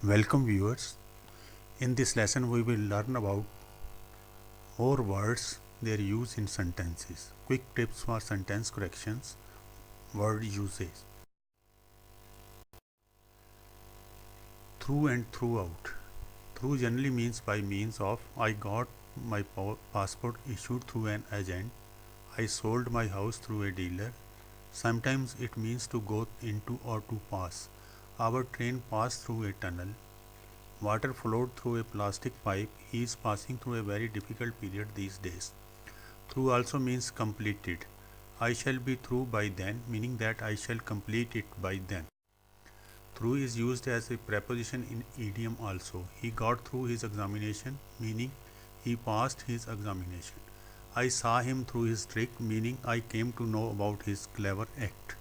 Welcome viewers. In this lesson we will learn about more words, their use in sentences, quick tips for sentence corrections, word usage. Through and throughout. Through generally means by means of. I got my passport issued through an agent. I sold my house through a dealer. Sometimes it means to go into or to pass. Our train passed through a tunnel. Water flowed through a plastic pipe. He is passing through a very difficult period these days. Through also means completed. I shall be through by then, meaning that I shall complete it by then. Through is used as a preposition in idiom also. He got through his examination, meaning he passed his examination. I saw him through his trick, meaning I came to know about his clever act.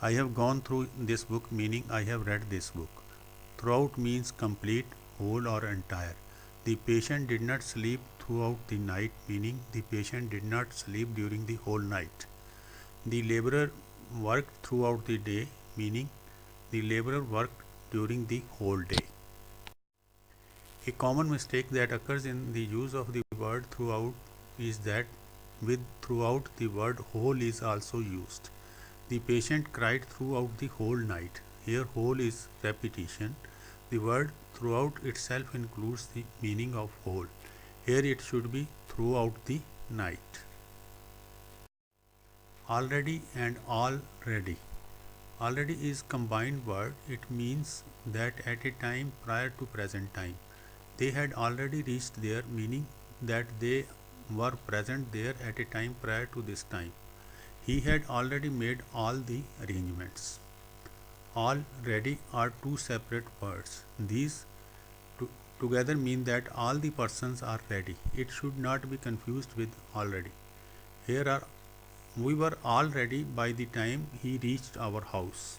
I have gone through this book, meaning I have read this book. Throughout means complete, whole or entire. The patient did not sleep throughout the night, meaning the patient did not sleep during the whole night. The laborer worked throughout the day, meaning the laborer worked during the whole day. A common mistake that occurs in the use of the word throughout is that with throughout the word whole is also used. The patient cried throughout the whole night. Here whole is repetition. The word throughout itself includes the meaning of whole. Here it should be throughout the night. Already and already. Already is combined word. It means that at a time prior to present time. They had already reached there, meaning that they were present there at a time prior to this time. He had already made all the arrangements. Already are two separate words. These together mean that all the persons are ready. It should not be confused with already. Here are we were all ready by the time he reached our house.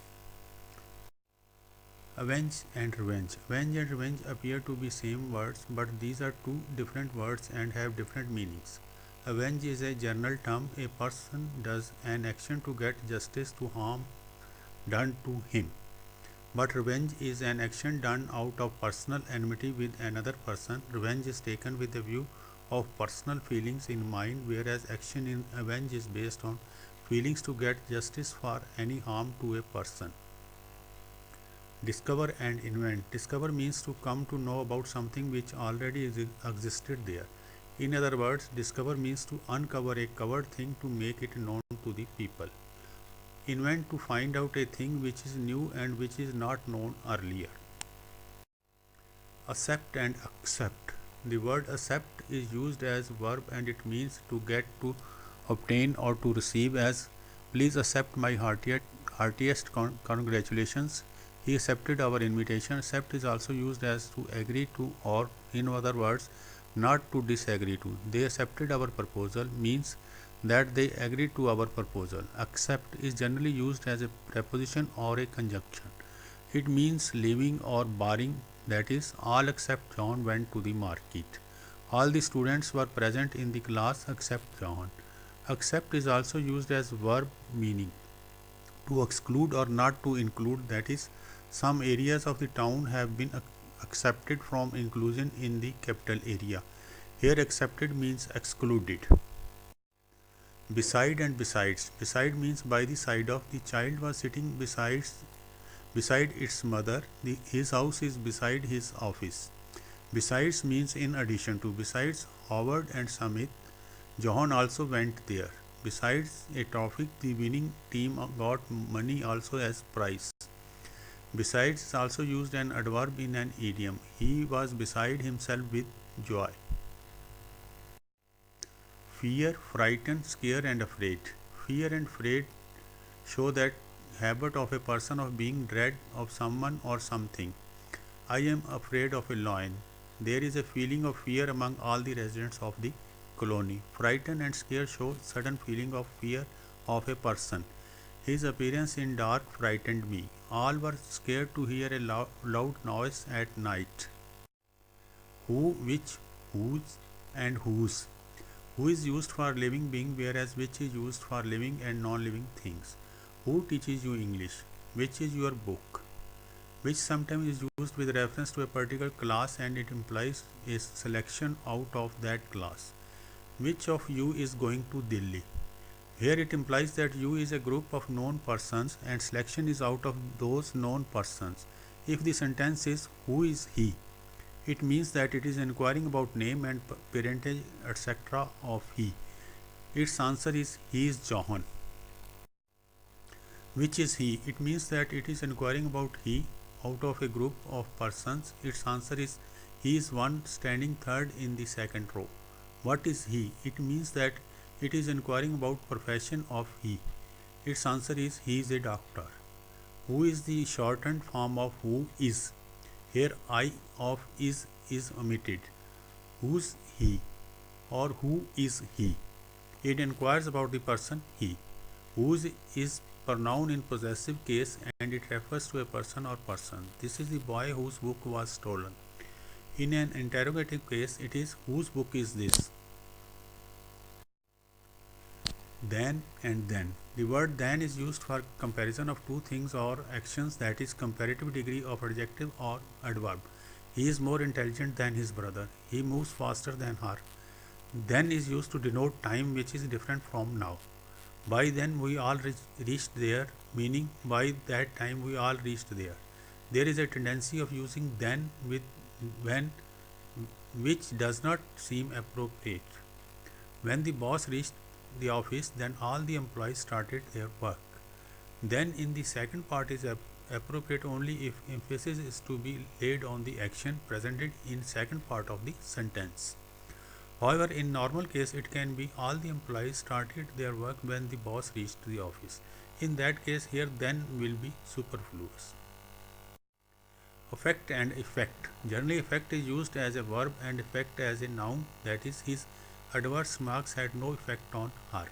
Avenge and revenge. Avenge and revenge appear to be same words, but these are two different words and have different meanings. Avenge is a general term. A person does an action to get justice to harm done to him. But revenge is an action done out of personal enmity with another person. Revenge is taken with a view of personal feelings in mind, whereas action in avenge is based on feelings to get justice for any harm to a person. Discover and invent. Discover means to come to know about something which already existed there. In other words, discover means to uncover a covered thing to make it known to the people. Invent to find out a thing which is new and which is not known earlier. Accept and accept. The word accept is used as verb and it means to get, to obtain or to receive, as please accept my heartiest congratulations. He accepted our invitation. Accept is also used as to agree to, or in other words, not to disagree to. They accepted our proposal means that they agreed to our proposal. Accept is generally used as a preposition or a conjunction. It means leaving or barring, that is, all except John went to the market. All the students were present in the class except John. Accept is also used as verb meaning to exclude or not to include, that is, some areas of the town have been accepted from inclusion in the capital area. Here accepted means excluded. Beside and besides. Beside means by the side of. The child was sitting beside its mother. His house is beside his office. Besides means in addition to. Besides Howard and Samit, Johan also went there. Besides a topic, the winning team got money also as prize. Besides is also used an adverb in an idiom. He was beside himself with joy. Fear, frighten, scare and afraid. Fear and afraid show that habit of a person of being dread of someone or something. I am afraid of a lion. There is a feeling of fear among all the residents of the colony. Frighten and scare show sudden feeling of fear of a person. His appearance in dark frightened me. All were scared to hear a loud noise at night. Who, which, whose and whose. Who is used for living being, whereas which is used for living and non-living things. Who teaches you English? Which is your book? which sometimes is used with reference to a particular class and it implies a selection out of that class. Which of you is going to Delhi? Here it implies that you is a group of known persons and selection is out of those known persons. If the sentence is who is he, it means that it is inquiring about name and parentage etc. of he. Its answer is he is Johan. Which is he? It means that it is inquiring about he out of a group of persons. Its answer is he is one standing third in the second row. What is he? It means that it is inquiring about profession of he. Its answer is he is a doctor. Who is the shortened form of who is? Here I of is omitted. Who's he or who is he? It inquires about the person he. Whose is pronoun in possessive case and it refers to a person or person. This is the boy whose book was stolen. In an interrogative case, it is whose book is this? Than and then. The word than is used for comparison of two things or actions, that is comparative degree of adjective or adverb. He is more intelligent than his brother. He moves faster than her. Then is used to denote time which is different from now. By then we all reached there, meaning by that time we all reached there. There is a tendency of using then with when, which does not seem appropriate. When the boss reached the office, then all the employees started their work. Then in the second part is appropriate only if emphasis is to be laid on the action presented in second part of the sentence. However, in normal case, it can be all the employees started their work when the boss reached the office. In that case, here then will be superfluous. Affect and effect. Generally, affect is used as a verb and effect as a noun, that is, his adverse marks had no effect on her.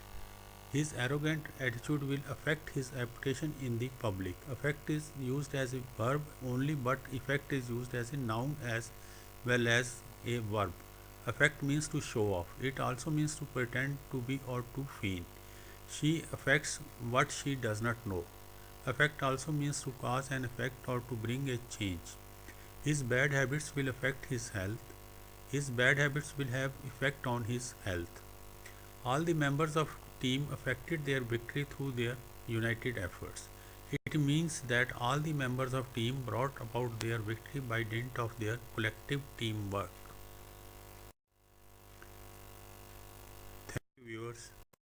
His arrogant attitude will affect his reputation in the public. Affect is used as a verb only, but effect is used as a noun as well as a verb. Affect means to show off. It also means to pretend to be or to feign. She affects what she does not know. Affect also means to cause an effect or to bring a change. His bad habits will affect his health. His bad habits will have effect on his health. All the members of team affected their victory through their united efforts. It means that all the members of team brought about their victory by dint of their collective teamwork. Thank you, viewers.